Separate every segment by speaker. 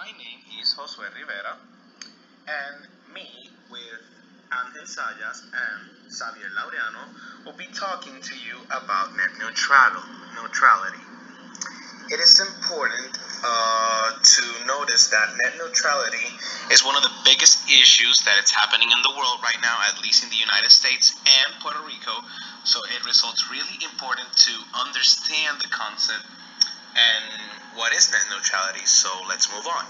Speaker 1: My name is Josue Rivera, and me with Zayas and Xavier Laureano will be talking to you about net neutrality. It is important to notice that net neutrality is one of the biggest issues that is happening in the world right now, at least in the United States and Puerto Rico. So it results really important to understand the concept and what is net neutrality. So let's move on.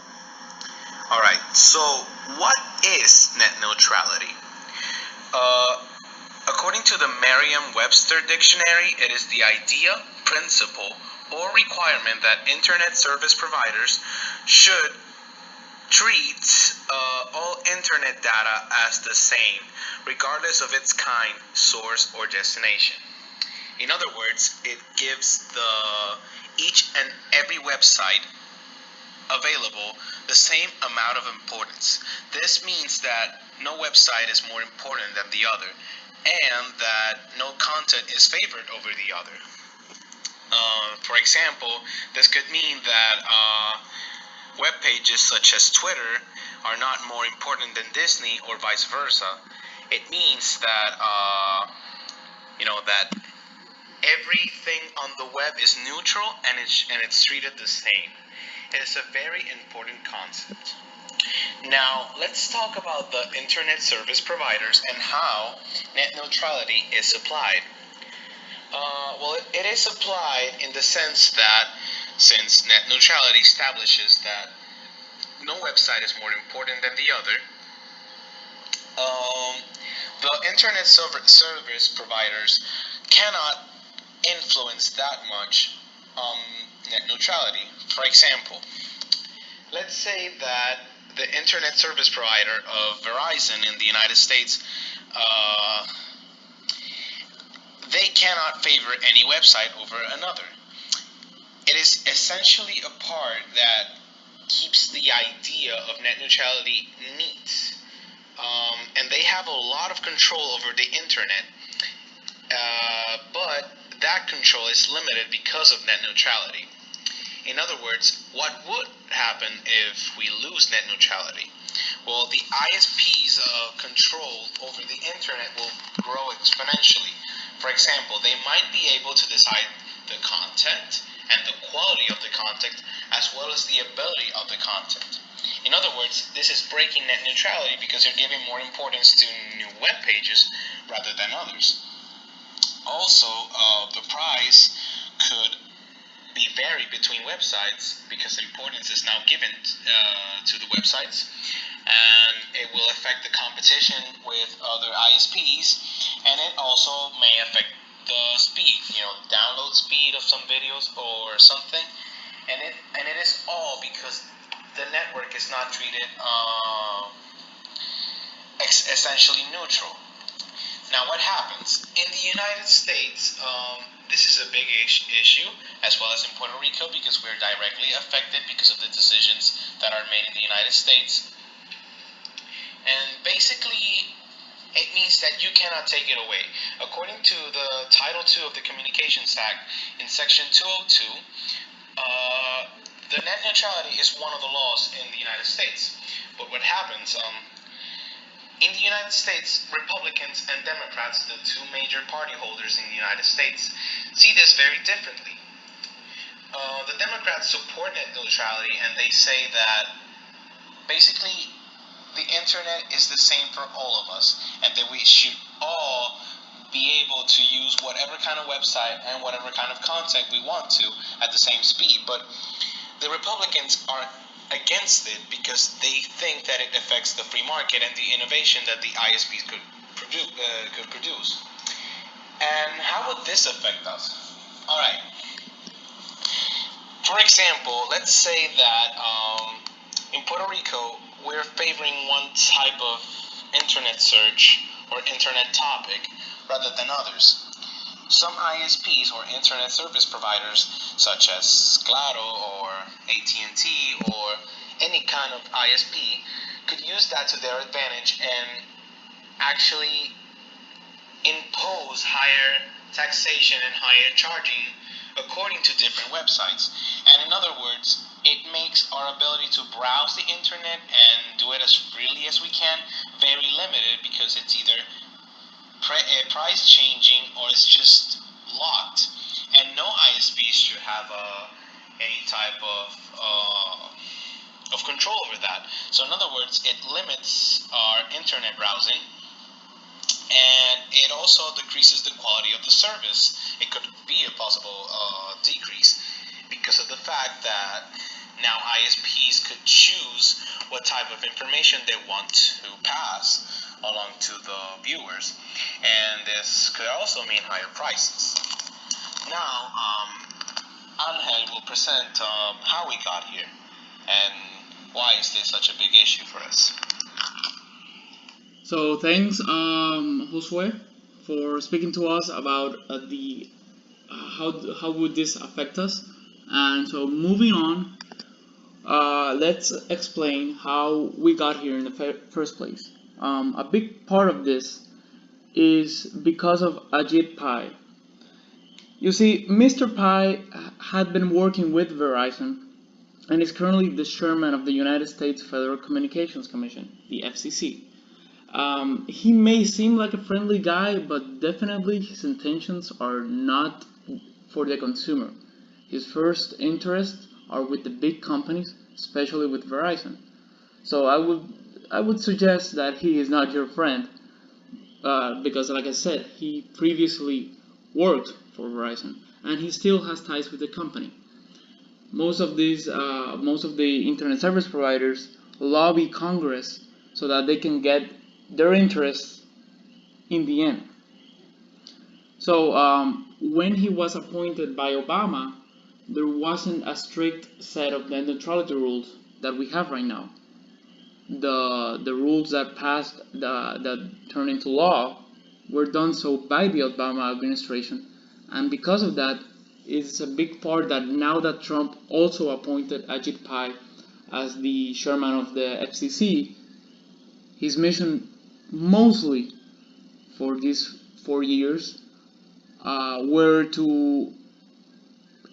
Speaker 1: Alright, so what is net neutrality? According to the Merriam-Webster dictionary, it is the idea, principle, or requirement that internet service providers should treat all internet data as the same, regardless of its kind, source, or destination. In other words, it gives each and every website available the same amount of importance. This means that no website is more important than the other, and that no content is favored over the other. For example, this could mean that web pages such as Twitter are not more important than Disney or vice versa. It means that that everything on the web is neutral and it's treated the same. It is a very important concept. Now, let's talk about the internet service providers and how net neutrality is applied. Well, it is applied in the sense that since net neutrality establishes that no website is more important than the other, the internet service providers cannot influence that much net neutrality. For example, let's say that the internet service provider of Verizon in the United States, they cannot favor any website over another. It is essentially a part that keeps the idea of net neutrality neat. And they have a lot of control over the internet, but that control is limited because of net neutrality. In other words, what would happen if we lose net neutrality? Well, the ISPs control over the internet will grow exponentially. For example, they might be able to decide the content and the quality of the content as well as the ability of the content. In other words, this is breaking net neutrality because they're giving more importance to new web pages rather than others. Also, the price could be varied between websites because importance is now given to the websites, and it will affect the competition with other ISPs, and it also may affect the speed, download speed of some videos or something, and it is all because the network is not treated essentially neutral. Now, what happens in the United States? This is a big issue, as well as in Puerto Rico, because we're directly affected because of the decisions that are made in the United States. And basically, it means that you cannot take it away. According to the Title II of the Communications Act, in Section 202, the net neutrality is one of the laws in the United States. But what happens? In the United States, Republicans and Democrats, the two major party holders in the United States, see this very differently. The Democrats support net neutrality, and they say that basically the internet is the same for all of us, and that we should all be able to use whatever kind of website and whatever kind of content we want to at the same speed. But the Republicans are against it because they think that it affects the free market and the innovation that the ISPs could produce. And how would this affect us? All right. For example, let's say that in Puerto Rico, we're favoring one type of internet search or internet topic rather than others. Some ISPs or internet service providers, such as Claro or AT&T or any kind of ISP, could use that to their advantage and actually impose higher taxation and higher charging according to different websites. And in other words, it makes our ability to browse the internet and do it as freely as we can very limited, because it's either price changing or it's just locked. And no ISPs should have any type of control over that. So in other words, it limits our internet browsing, and it also decreases the quality of the service. It could be a possible decrease because of the fact that now ISPs could choose what type of information they want to pass along to the viewers, and this could also mean higher prices. Now, Angel will present how we got here and why is this such a big issue for us.
Speaker 2: So thanks, Josue, for speaking to us about the how would this affect us. And so moving on, let's explain how we got here in the first place. A big part of this is because of Ajit Pai. You see, Mr. Pai had been working with Verizon and is currently the chairman of the United States Federal Communications Commission, the FCC. He may seem like a friendly guy, but definitely his intentions are not for the consumer. His first interests are with the big companies, especially with Verizon. So I would suggest that he is not your friend, because like I said, he previously worked for Verizon and he still has ties with the company. Most of the internet service providers lobby Congress so that they can get their interests in the end. So when he was appointed by Obama, there wasn't a strict set of net neutrality rules that we have right now. The rules that passed, that turned into law, were done so by the Obama administration, and because of that, it's a big part that now that Trump also appointed Ajit Pai as the chairman of the FCC, his mission mostly for these 4 years were to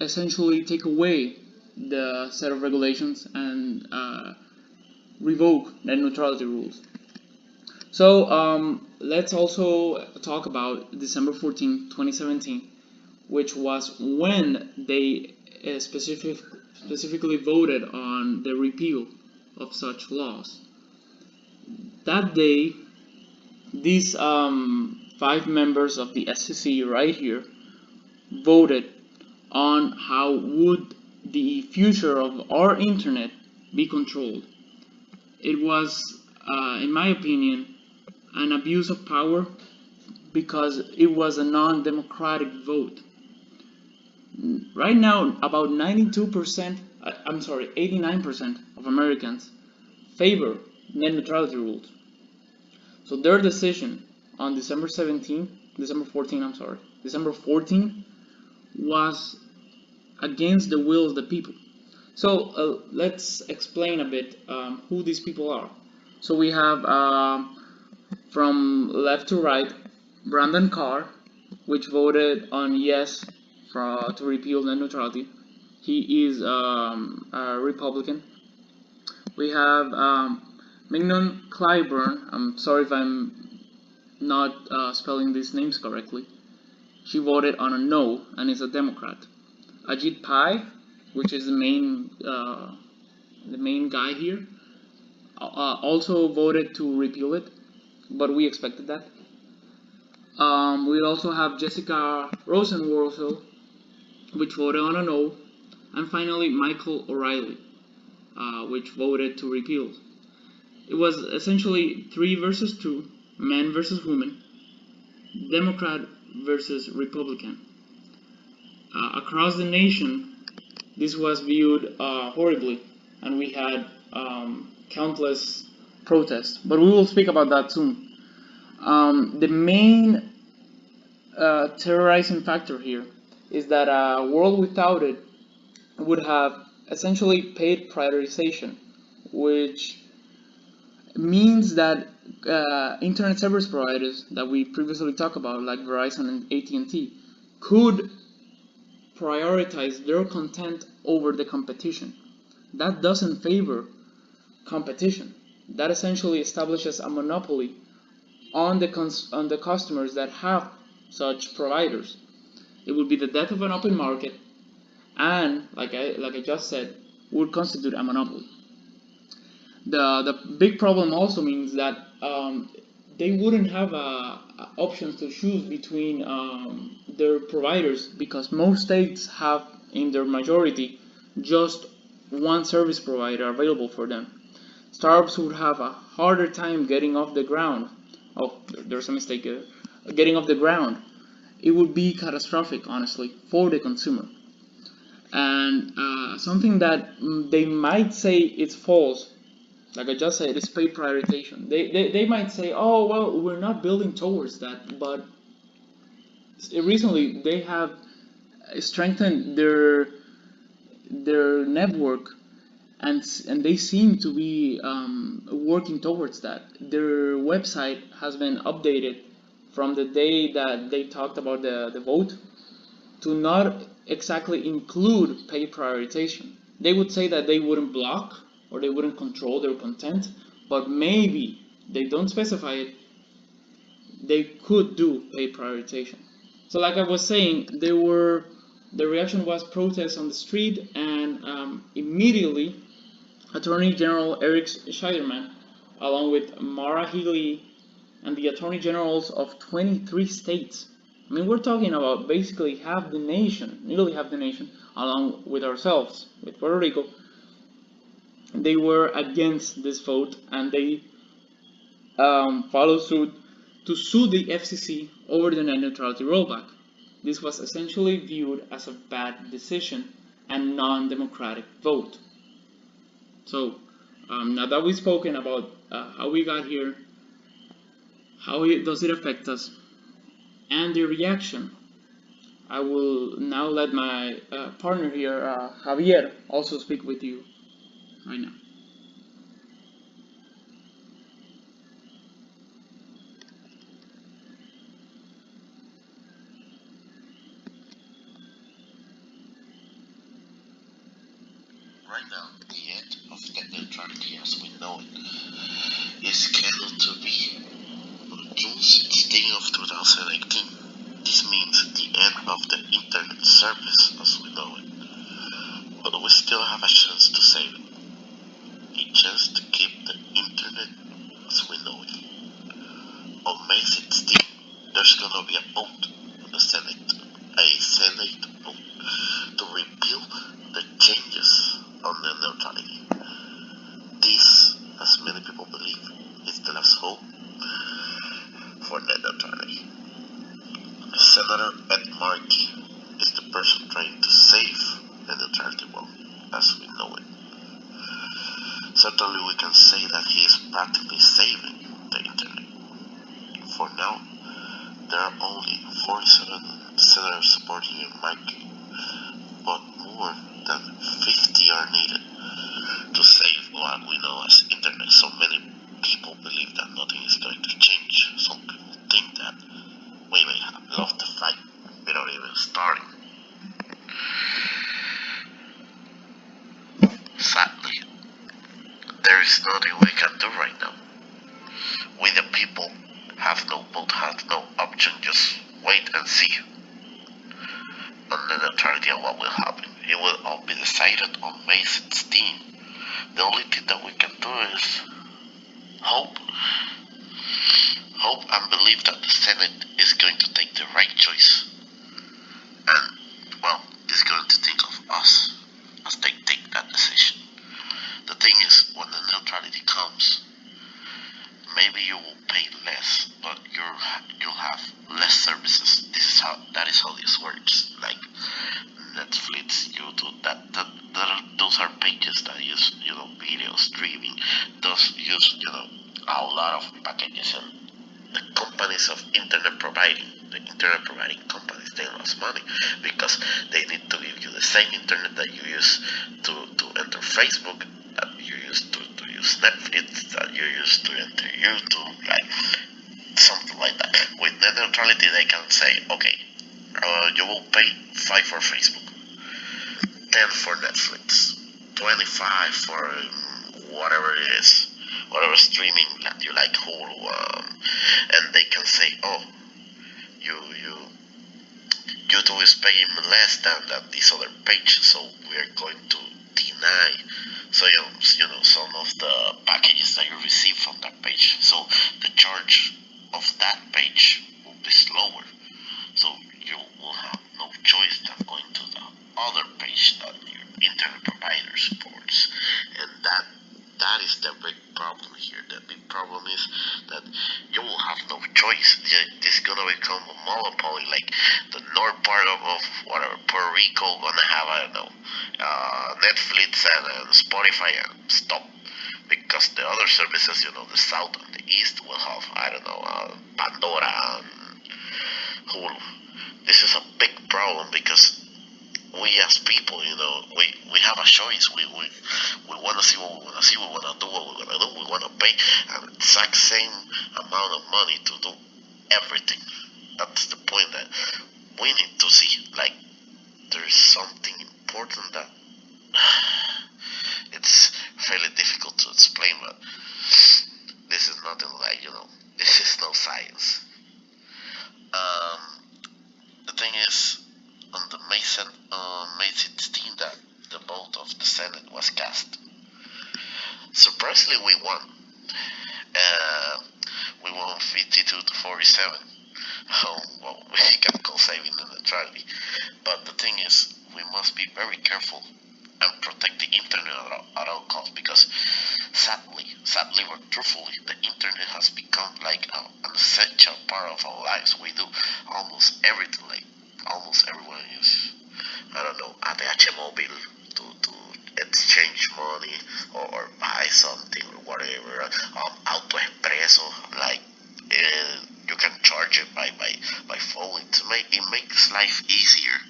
Speaker 2: essentially take away the set of regulations and revoke net neutrality rules. So let's also talk about December 14, 2017, which was when they specifically voted on the repeal of such laws. That day, these 5 members of the SEC right here voted on how would the future of our internet be controlled. It was, in my opinion, an abuse of power because it was a non-democratic vote. Right now, about 89% of Americans favor net neutrality rules. So their decision on December 14 was against the will of the people. So let's explain a bit who these people are. So we have from left to right, Brandon Carr, which voted on yes to repeal net neutrality. He is a Republican. We have Mignon Clyburn. I'm sorry if I'm not spelling these names correctly. She voted on a no and is a Democrat. Ajit Pai, which is the main guy here, also voted to repeal it, but we expected that. We also have Jessica Rosenworcel, which voted on a no, and finally Michael O'Reilly, which voted to repeal. It was essentially 3 versus 2, men versus women, Democrat versus Republican. Across the nation, this was viewed horribly, and we had countless protests, but we will speak about that soon. The main terrorizing factor here is that a world without it would have essentially paid prioritization, which means that internet service providers that we previously talked about, like Verizon and AT&T, could prioritize their content over the competition. That doesn't favor competition. That essentially establishes a monopoly on the customers that have such providers. It would be the death of an open market, and like I just said, would constitute a monopoly. The big problem also means that they wouldn't have options to choose between their providers, because most states have in their majority just one service provider available for them. Startups would have a harder time getting off the ground. Oh, there's a mistake there. Getting off the ground. It would be catastrophic, honestly, for the consumer. And something that they might say it's false, like I just said, is paid prioritization. They might say, oh, well, we're not building towards that, but recently they have strengthened their network, and they seem to be working towards that. Their website has been updated from the day that they talked about the vote to not exactly include paid prioritization. They would say that they wouldn't block or they wouldn't control their content, but maybe they don't specify it. They could do paid prioritization. So, like I was saying, the reaction was protests on the street, and immediately Attorney General Eric Scheiderman, along with Mara Healy and the Attorney Generals of 23 states. I mean, we're talking about basically half the nation, nearly half the nation, along with ourselves, with Puerto Rico. They were against this vote, and they followed suit to sue the FCC over the net neutrality rollback. This was essentially viewed as a bad decision and non-democratic vote. So, now that we've spoken about how we got here, how does it affect us, and the reaction, I will now let my partner here, Xavier, also speak with you right now.
Speaker 3: Right now, the end of net neutrality as we know it is scheduled to be on June 16 of 2018. This means the end of the internet service as we know it. But we still have a chance to save it. A chance to keep the internet as we know it. On May 16, there's gonna be a vote in the Senate. A Senate vote to repeal the changes on net neutrality. This, as many people believe, is the last hope for net neutrality. Senator Ed Markey is the person trying to save net neutrality world as we know it. Certainly we can say that he is practically saving the internet. For now, there are only 47 senators supporting Markey, but more than 50 are needed to save what we know as internet. So many people believe that nothing is going to change. Some people think that we may have lost the fight without even starting. Sadly, there is nothing we can do right now. We the people have no vote, have no option, just wait and see on the neutrality and what will happen. It will all be decided on May 16. The only thing that we can do is hope and believe that the Senate is going to take the right choice, and well, is going to think of us as they take that decision. The thing is, when the neutrality comes, maybe you will pay less, but you'll have less services. That is how this works. Like Netflix, YouTube, those are pages that use video streaming. Those use a lot of packages, and the companies of the internet providing companies, they lost money because they need to give you the same internet that you use to enter Facebook, that you use to use Netflix, that you use to enter YouTube, like something like that. With net neutrality, they can say, okay, you will pay $5 for Facebook, 10 for Netflix, 25 for whatever it is, whatever streaming that you like, Hulu, and they can say, oh, YouTube is paying less than this other page, so we are going to deny. So you know some of the packages that you receive from that page. So the charge of that page will be slower. So you will have no choice than going to the other page that your internet provider supports, and that is the big problem here. The big problem is that you will have no choice. This is gonna become a monopoly, like the north part of whatever Puerto Rico gonna have, I don't know, Netflix and Spotify and stop, because the other services, you know, the south and the east will have, I don't know, Pandora and Hulu. This is a big problem because we as people, you know, we have a choice. We want to see what we want to see. We want to do what we want to do. We want to pay an exact same amount of money to do everything. That's the point that we need to see. Like, there's something important that it's fairly difficult to explain, but this is nothing like, you know, this is no science. The thing is, on the May 16 that the vote of the Senate was cast. Surprisingly, we won. We won 52 to 47. Well, we can call saving the neutrality. But the thing is, we must be very careful and protect the internet at all costs, because sadly but truthfully, the internet has become like an essential part of our lives. We do almost everything, like almost everyone is, I don't know, ATH mobile to exchange money or buy something or whatever. Auto Expreso, like you can charge it by phone. It makes life easier,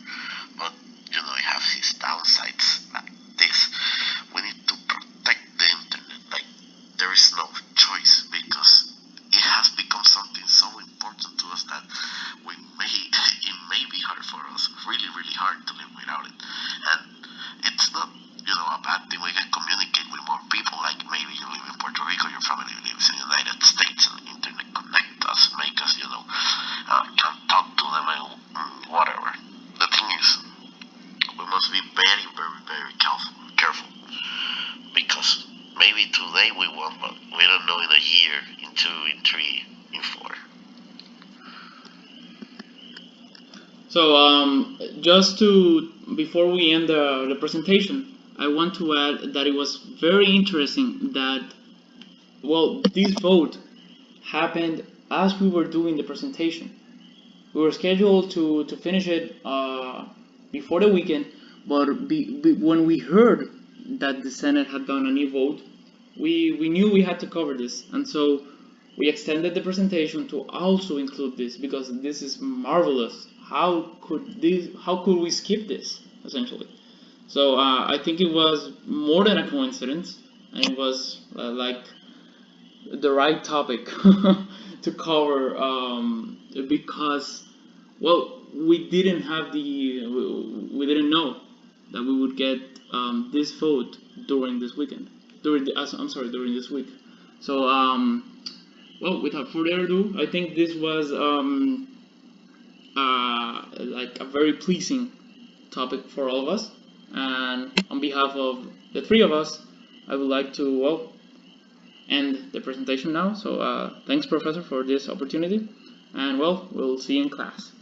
Speaker 3: but you know, it has its downsides. Like this, we need to protect the internet. Like, there is no choice, because it has become something so important to us that it may be hard for us, really, really hard to live without it. And it's not, you know, a bad thing. We can communicate with more people. Like, maybe you live in Puerto Rico, your family lives in the United States, and the internet connect us, make us, you know, can talk to them and whatever. The thing is, we must be very, very, very careful, because maybe today we won, but we don't know in a year, in 2, in 3, in 4.
Speaker 2: So just before we end the presentation, I want to add that it was very interesting that, well, this vote happened as we were doing the presentation. We were scheduled to finish it before the weekend, but when we heard that the Senate had done a new vote, we knew we had to cover this, and so we extended the presentation to also include this, because this is marvelous. How could we skip this, essentially? So I think it was more than a coincidence, and it was like the right topic to cover, because, well, we didn't know that we would get this vote during this weekend, during this week. So well, without further ado, I think this was like a very pleasing topic for all of us, and on behalf of the three of us, I would like to, well, end the presentation now. So thanks, Professor, for this opportunity, and well, we'll see you in class.